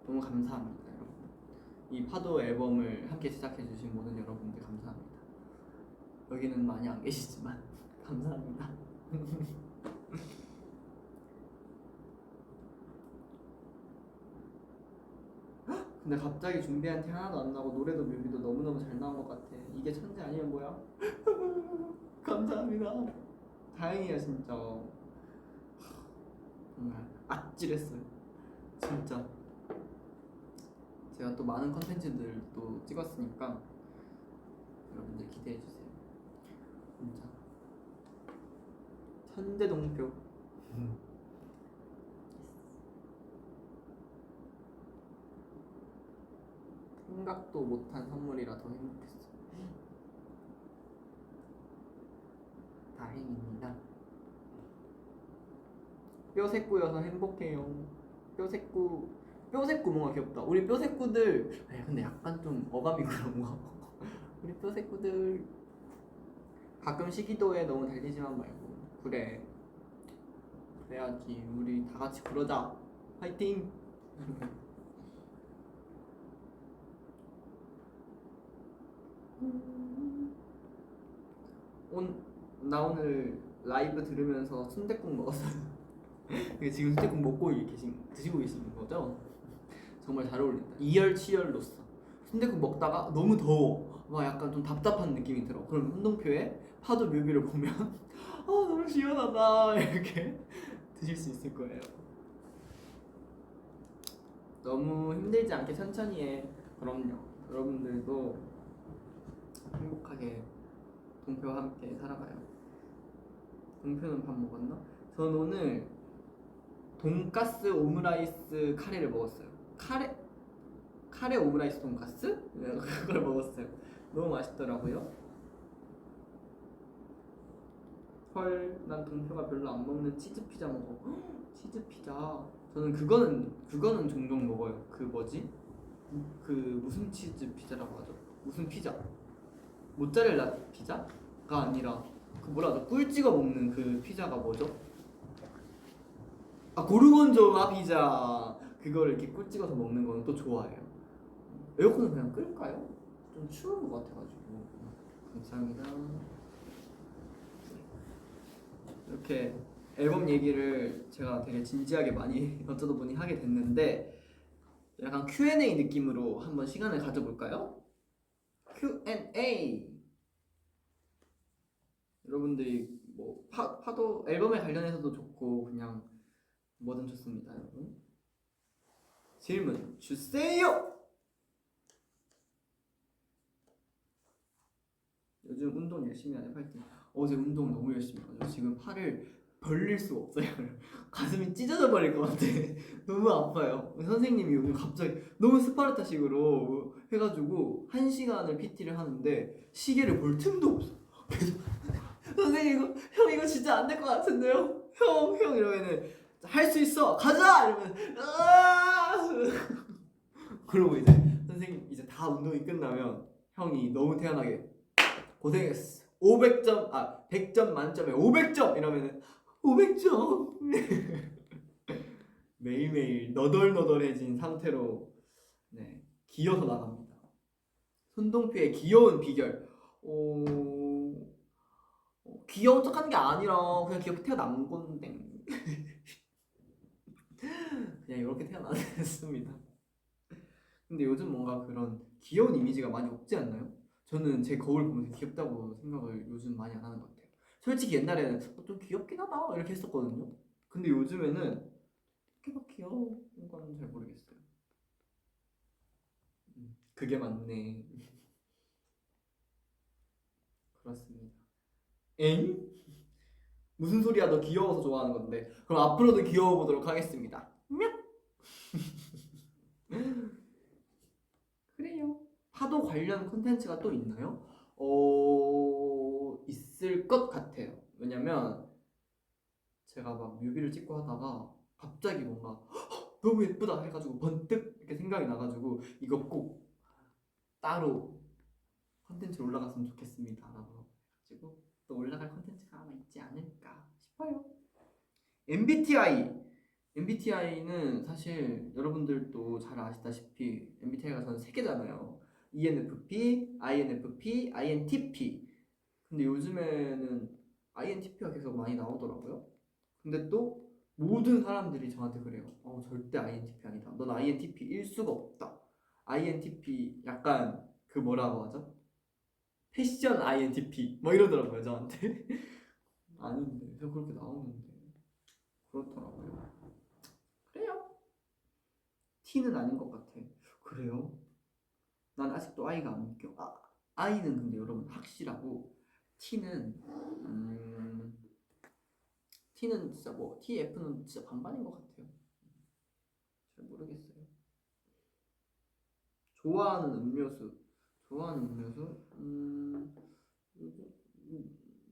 너무 감사합니다 여러분. 이 파도 앨범을 함께 제작해주신 모든 여러분들 감사합니다. 여기는 많이 안 계시지만 감사합니다. 근데 갑자기 준비한 티 하나도 안 나고 노래도 뮤비도 너무너무 잘 나온 것 같아. 이게 천재 아니면 뭐야? 감사합니다. 다행이야 진짜. 정말 아찔했어요. 진짜. 제가 또 많은 컨텐츠들도 찍었으니까 여러분들 기대해주세요. 진짜 천재 동표. 생각도 못한 선물이라 더 행복했어. 다행입니다. 뼈새꾸여서 행복해요. 뼈새꾸 뭔가 귀엽다. 우리 뼈새꾸들 근데 약간 좀 어감이 그런 거. 우리 뼈새꾸들 가끔 시기도에 너무 달리지만 말고 그래 그래야지. 우리 다 같이 그러자. 화이팅. 나 오늘 라이브 들으면서 순댓국 먹었어요. 지금 순댓국 드시고 계신 거죠? 정말 잘 어울린다. 이열치열로써 순댓국 먹다가 너무 더워 막 약간 좀 답답한 느낌이 들어. 그럼 훈동표에 파도 뮤비를 보면 너무 시원하다 이렇게 드실 수 있을 거예요. 너무 힘들지 않게 천천히 해. 그럼요. 여러분들도 행복하게 동표와 함께 살아가요. 동표는 밥 먹었나? 전 오늘 돈가스 오므라이스 카레를 먹었어요. 카레 오므라이스 돈가스? 그걸 먹었어요. 너무 맛있더라고요. 헐, 난 동표가 별로 안 먹는 치즈 피자 먹어. 치즈 피자 저는 그거는 종종 먹어요. 그 뭐지? 그 무슨 치즈 피자라고 하죠? 무슨 피자? 모짜렐라 피자가 아니라 그 뭐라 하죠? 꿀 찍어 먹는 그 피자가 뭐죠? 아, 고르곤졸라 피자. 그거를 이렇게 꿀 찍어서 먹는 거는 또 좋아해요. 에어컨은 그냥 끌까요? 좀 추운 것 같아가지고. 감사합니다. 이렇게 앨범 얘기를 제가 되게 진지하게 많이 어쩌다 보니 하게 됐는데 약간 Q&A 느낌으로 한번 시간을 가져볼까요? Q&A. 여러분들이 뭐 파도 앨범에 관련해서도 좋고 그냥 뭐든 좋습니다, 여러분. 질문 주세요. 요즘 운동 열심히 하네. 파이팅. 어제 운동 너무 열심히 해가지고 지금 팔을 벌릴 수가 없어요. 가슴이 찢어져 버릴 것 같아. 너무 아파요. 선생님이 오늘 갑자기 너무 스파르타식으로 해가지고 1시간을 PT를 하는데 시계를 볼 틈도 없어. 계속 선생님 이거 진짜 안 될 것 같은데요? 형 이러면은 할 수 있어 가자 이러면 그러고 이제 선생님 이제 다 운동이 끝나면 형이 너무 태연하게 고생했어 500점 100점 만점에 500점 이러면은 500점 매일매일 너덜너덜해진 상태로 네 기어서 나갑니다. 손동표의 귀여운 비결. 귀여운 척하는 게 아니라 그냥 귀엽게 태어난 건데 그냥 이렇게 태어났습니다. 근데 요즘 뭔가 그런 귀여운 이미지가 많이 없지 않나요? 저는 제 거울 보면서 귀엽다고 생각을 요즘 많이 안 하는 것 같아요. 솔직히 옛날에는 좀 귀엽긴 하다 이렇게 했었거든요. 근데 요즘에는 그렇게 막 귀여운 건 잘 모르겠어요. 그게 맞네. 그렇습니다. 엥? 무슨 소리야? 너 귀여워서 좋아하는 건데. 그럼 앞으로도 귀여워 보도록 하겠습니다. 그래요. 파도 관련 콘텐츠가 또 있나요? 있을 것 같아요. 왜냐면 제가 막 뮤비를 찍고 하다가 갑자기 뭔가 너무 예쁘다 해가지고 번뜩 이렇게 생각이 나가지고 이거 꼭 따로 콘텐츠 올라갔으면 좋겠습니다 라고 해가지고 또 올라갈 콘텐츠가 아마 있지 않을까 싶어요. MBTI는 사실 여러분들도 잘 아시다시피 MBTI가 저는 3개잖아요. ENFP, INFP, INTP. 근데 요즘에는 INTP가 계속 많이 나오더라고요. 근데 또 모든 사람들이 저한테 그래요. 절대 INTP 아니다. 넌 INTP일 수가 없다. INTP 약간 그 뭐라고 하죠? 패션 INTP 뭐 이러더라고요 저한테. 아닌데 왜 그렇게 나오는데 그렇더라고요. 그래요. T는 아닌 것 같아. 그래요? 난 아직도 I가 안 믿겨. I는 근데 여러분 확실하고 T는 진짜 뭐 TF는 진짜 반반인 것 같아요. 잘 모르겠어요. 좋아하는 음료수.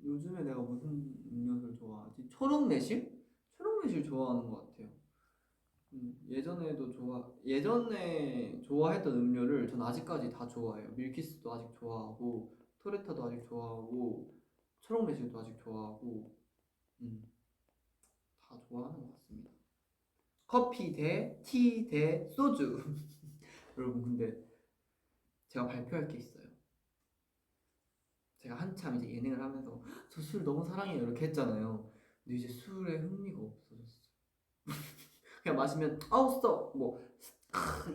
요즘에 내가 무슨 음료수를 좋아하지? 초록 매실? 초록 매실 좋아하는 것 같아요. 예전에 좋아했던 음료를 전 아직까지 다 좋아해요. 밀키스도 아직 좋아하고 토레타도 아직 좋아하고 초록 매실도 아직 좋아하고 다 좋아하는 것 같습니다. 커피 대 티 대 소주. 여러분 근데 제가 발표할 게 있어요. 제가 한참 이제 예능을 하면서 저 술 너무 사랑해요 이렇게 했잖아요. 근데 이제 술에 흥미가 없어졌어요. 그냥 마시면 스톱 뭐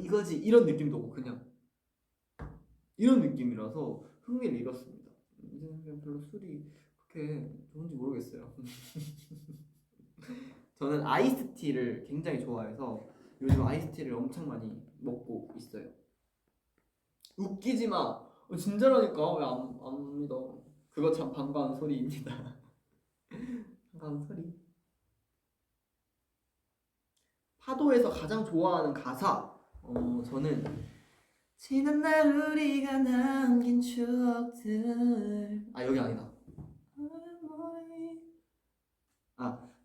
이거지 이런 느낌도 없고 그냥 이런 느낌이라서 흥미를 잃었습니다. 이제는 그냥 별로 술이 그렇게 좋은지 모르겠어요. 저는 아이스티를 굉장히 좋아해서 요즘 아이스티를 엄청 많이 먹고 있어요. 웃기지 마. 진짜라니까 왜 안 믿어? 그거 참 반가운 소리입니다. 반가운 소리. 파도에서 가장 좋아하는 가사. 저는 지난날 우리가 남긴 추억들. 여기 아니다.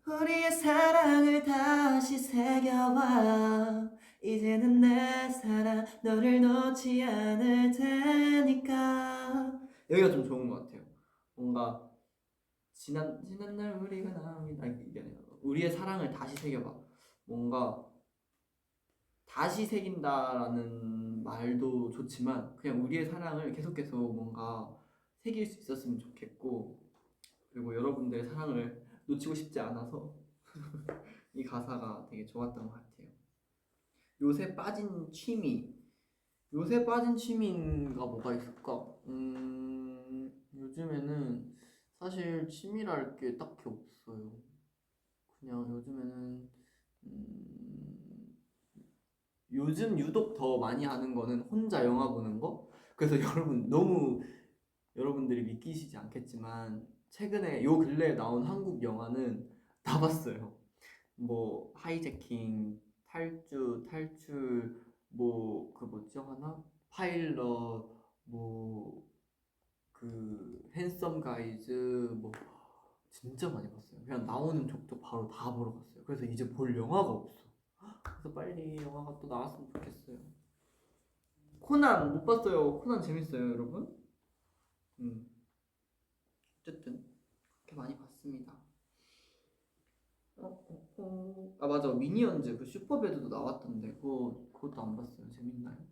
우리의 사랑을 다시 새겨봐. 이제는 내 사랑 너를 놓지 않을 테니까. 여기가 좀 좋은 것 같아요. 뭔가 지난 날 우리가 나옵니다. 이게 아니라 우리의 사랑을 다시 새겨봐. 뭔가 다시 새긴다라는 말도 좋지만 그냥 우리의 사랑을 계속해서 뭔가 새길 수 있었으면 좋겠고, 그리고 여러분들의 사랑을 놓치고 싶지 않아서 이 가사가 되게 좋았던 것 같아요. 요새 빠진 취미. 요새 빠진 취미가 뭐가 있을까? 요즘에는 사실 취미랄 게 딱히 없어요. 그냥 요즘에는 요즘 유독 더 많이 하는 거는 혼자 영화 보는 거. 그래서 여러분들이 믿기시지 않겠지만 최근에 요 근래에 나온 한국 영화는 다 봤어요. 뭐 하이제킹, 탈출, 뭐 그 뭐죠 하나? 파일럿, 뭐 그 핸섬 가이즈, 뭐 진짜 많이 봤어요. 그냥 나오는 족족 바로 다 보러 갔어요. 그래서 이제 볼 영화가 없어. 그래서 빨리 영화가 또 나왔으면 좋겠어요. 코난 못 봤어요. 코난 재밌어요, 여러분. 어쨌든 그렇게 많이 봤습니다. 아 맞아, 미니언즈 그 슈퍼배드도 나왔던데 그것도 안 봤어요. 재밌나요?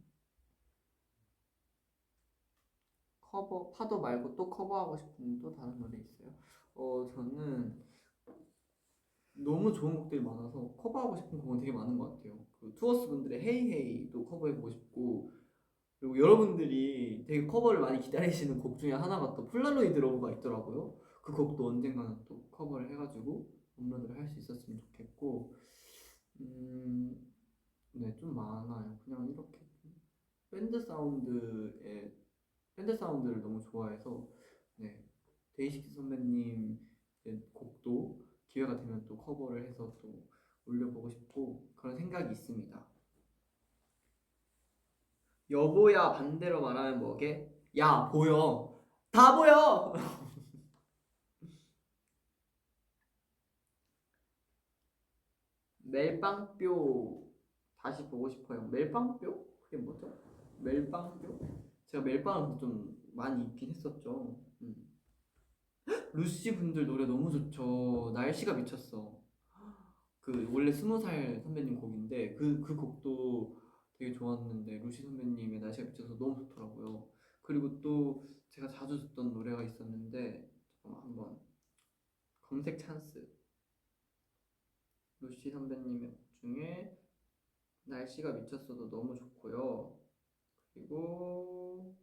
커버 파도 말고 또 커버하고 싶은 또 다른 노래 있어요? 저는 너무 좋은 곡들이 많아서 커버하고 싶은 곡은 되게 많은 것 같아요. 그 투어스 분들의 헤이 헤이도 커버해보고 싶고, 그리고 여러분들이 되게 커버를 많이 기다리시는 곡 중에 하나가 또 폴라로이드 러브가 있더라고요. 그 곡도 언젠가는 또 커버를 해가지고 업로드를 할 수 있었으면 좋겠고, 네, 좀 많아요. 그냥 이렇게 밴드 사운드의 밴드 사운드를 너무 좋아해서, 네, 데이식스 선배님 곡도 기회가 되면 또 커버를 해서 또 올려보고 싶고 그런 생각이 있습니다. 여보야 반대로 말하면 뭐게? 야 보여, 다 보여. 멜빵뼈 다시 보고 싶어요. 멜빵뼈? 그게 뭐죠? 멜빵뼈? 제가 멜빵을 좀 많이 입긴 했었죠. 루시 분들 노래 너무 좋죠. 날씨가 미쳤어. 그 원래 20살 선배님 곡인데 그 곡도 되게 좋았는데 루시 선배님의 날씨가 미쳐서 너무 좋더라고요. 그리고 또 제가 자주 듣던 노래가 있었는데 잠깐만 한번 검색 찬스. 루시 선배님의 곡 중에 날씨가 미쳤어도 너무 좋고요. 그리고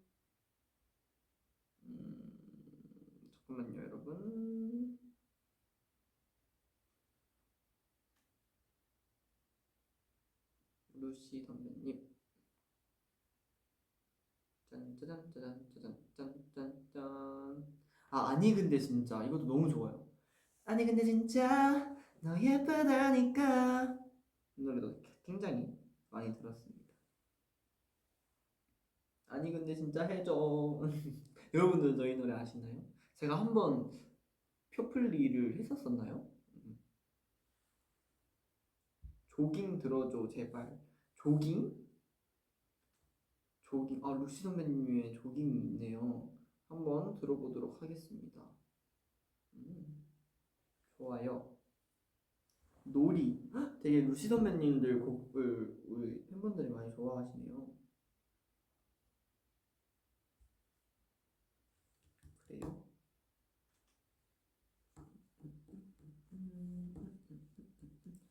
잠깐만요 여러분. 루시 선배님 짠짜잔짜잔짜잔짠짠짠. 아 아니 근데 진짜 이것도 너무 좋아요. 아니 근데 진짜 너 예쁘다니까. 이 노래도 굉장히 많이 들었습니다. 아니 근데 진짜 해줘. 여러분들도 이 노래 아시나요? 제가 한번 표플리를 했었었나요? 조깅 들어줘 제발. 조깅? 조깅. 아 루시 선배님의 조깅이 있네요. 한번 들어보도록 하겠습니다. 좋아요. 놀이. 헉, 되게 루시 선배님들 곡을 우리 팬분들이 많이 좋아하시네요. 그래요?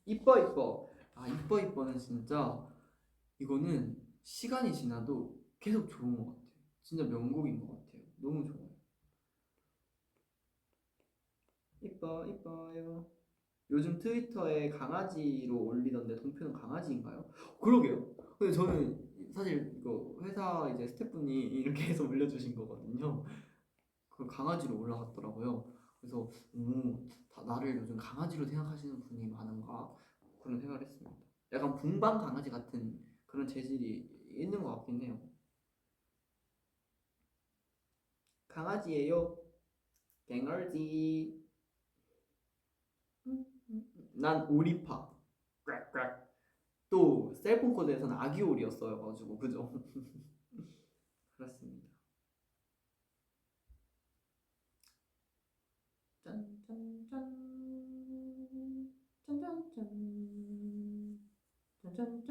이뻐 이뻐. 아 이뻐 이뻐는 진짜 이거는 시간이 지나도 계속 좋은 것 같아요. 진짜 명곡인 것 같아요. 너무 좋아요. 이뻐 이뻐요. 요즘 트위터에 강아지로 올리던데 동표는 강아지인가요? 그러게요. 근데 저는 사실 이거 회사 이제 스태프분이 이렇게 해서 올려주신 거거든요. 그 강아지로 올라갔더라고요. 그래서 다 나를 요즘 강아지로 생각하시는 분이 많은가 그런 생각을 했습니다. 약간 분방 강아지 같은 그런 재질이 있는 것 같긴 해요. 강아지예요. 갱얼지. 난 오리파. 꽥꽥. 또 셀폰 코드에서는 아기오리였어가지고 그죠? 그렇습니다. 짠짠짠 짠짠짠 짠짠짠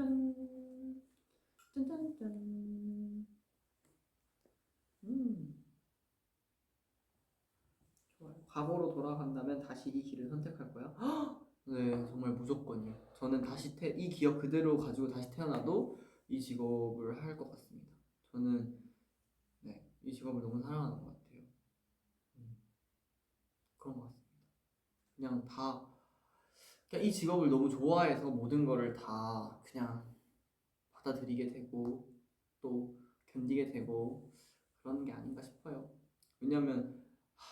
짠짠짠. 좋아요. 과거로 돌아간다면 다시 이 길을 선택할 거야? 네, 정말 무조건이요. 저는 다시 이 기억 그대로 가지고 다시 태어나도 이 직업을 할 것 같습니다. 저는 네, 이 직업을 너무 사랑하는 것 같아요. 그런 것 같습니다. 그냥 그냥 이 직업을 너무 좋아해서 모든 거를 다 그냥 받아들이게 되고 또 견디게 되고 그런 게 아닌가 싶어요. 왜냐면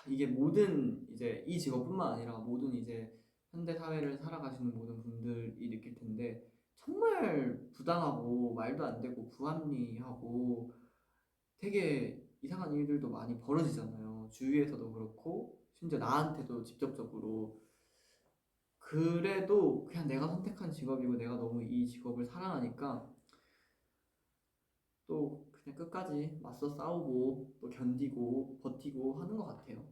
이게 모든 이제 이 직업뿐만 아니라 모든 이제 현대 사회를 살아가시는 모든 분들이 느낄 텐데 정말 부당하고 말도 안 되고 부합리하고 되게 이상한 일들도 많이 벌어지잖아요. 주위에서도 그렇고 심지어 나한테도 직접적으로. 그래도 그냥 내가 선택한 직업이고 내가 너무 이 직업을 사랑하니까 또 그냥 끝까지 맞서 싸우고 또 견디고 버티고 하는 것 같아요.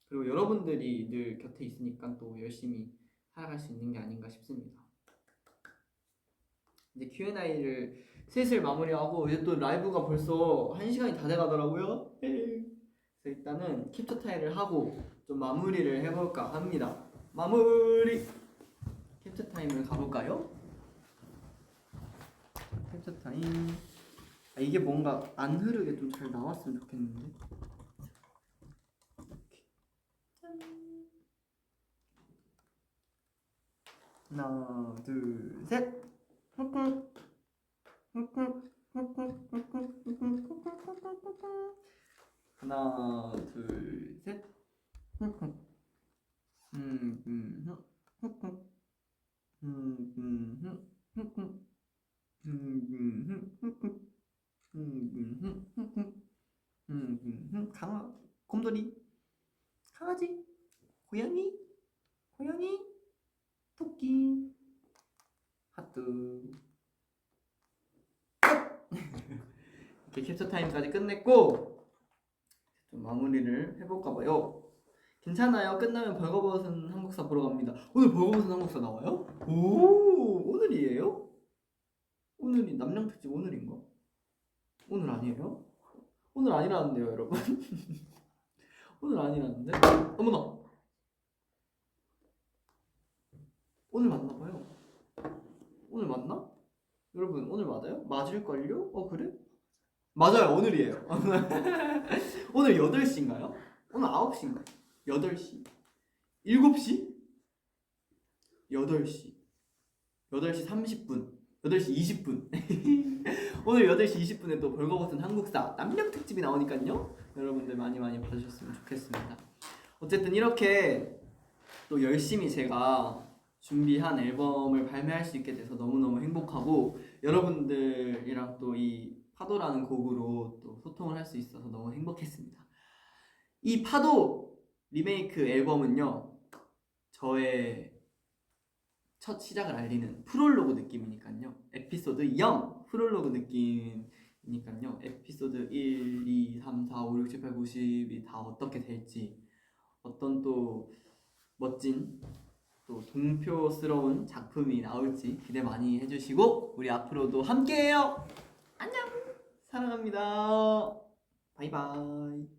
그리고 여러분들이 늘 곁에 있으니까 또 열심히 살아갈 수 있는 게 아닌가 싶습니다. 이제 Q&A를 슬슬 마무리하고 이제 또 라이브가 벌써 1시간이 다 돼가더라고요. 그래서 일단은 캡처 타임을 하고 좀 마무리를 해볼까 합니다. 마무리! 캡처 타임을 가볼까요? 캡처 타임. 이게 뭔가 안 흐르게 좀 잘 나왔으면 좋겠는데. 하나, 둘, 셋. 하나, 둘, 셋. 곰돌이, 강아지, 고양이, 토끼, 하트. 이렇게 캡처 타임까지 끝냈고 좀 마무리를 해볼까 봐요. 괜찮아요. 끝나면 벌거벗은 한국사 보러 갑니다. 오늘 벌거벗은 한국사 나와요? 오, 오늘이에요? 오늘이 남양특집 오늘인가? 오늘 아니에요? 오늘 아니라는데요, 여러분. 오늘 아니라는데? 어머나. 오늘 맞나봐요. 오늘 맞나? 여러분 오늘 맞아요? 맞을걸요? 그래? 맞아요, 오늘이에요. 오늘 8시인가요? 오늘 9시인가? 8시? 7시? 8시 8시 30분 8시 20분 오늘 8시 20분에 또 벌거벗은 한국사 남양특집이 나오니까요 여러분들 많이 봐주셨으면 좋겠습니다. 어쨌든 이렇게 또 열심히 제가 준비한 앨범을 발매할 수 있게 돼서 너무너무 행복하고 여러분들이랑 또 이 파도라는 곡으로 또 소통을 할 수 있어서 너무 행복했습니다. 이 파도 리메이크 앨범은요 저의 첫 시작을 알리는 프롤로그 느낌이니까요. 에피소드 0 프롤로그 느낌이니까요. 에피소드 1, 2, 3, 4, 5, 6, 7, 8, 9, 10이 다 어떻게 될지 어떤 또 멋진 또 동표스러운 작품이 나올지 기대 많이 해주시고 우리 앞으로도 함께해요. 안녕. 사랑합니다. 바이바이.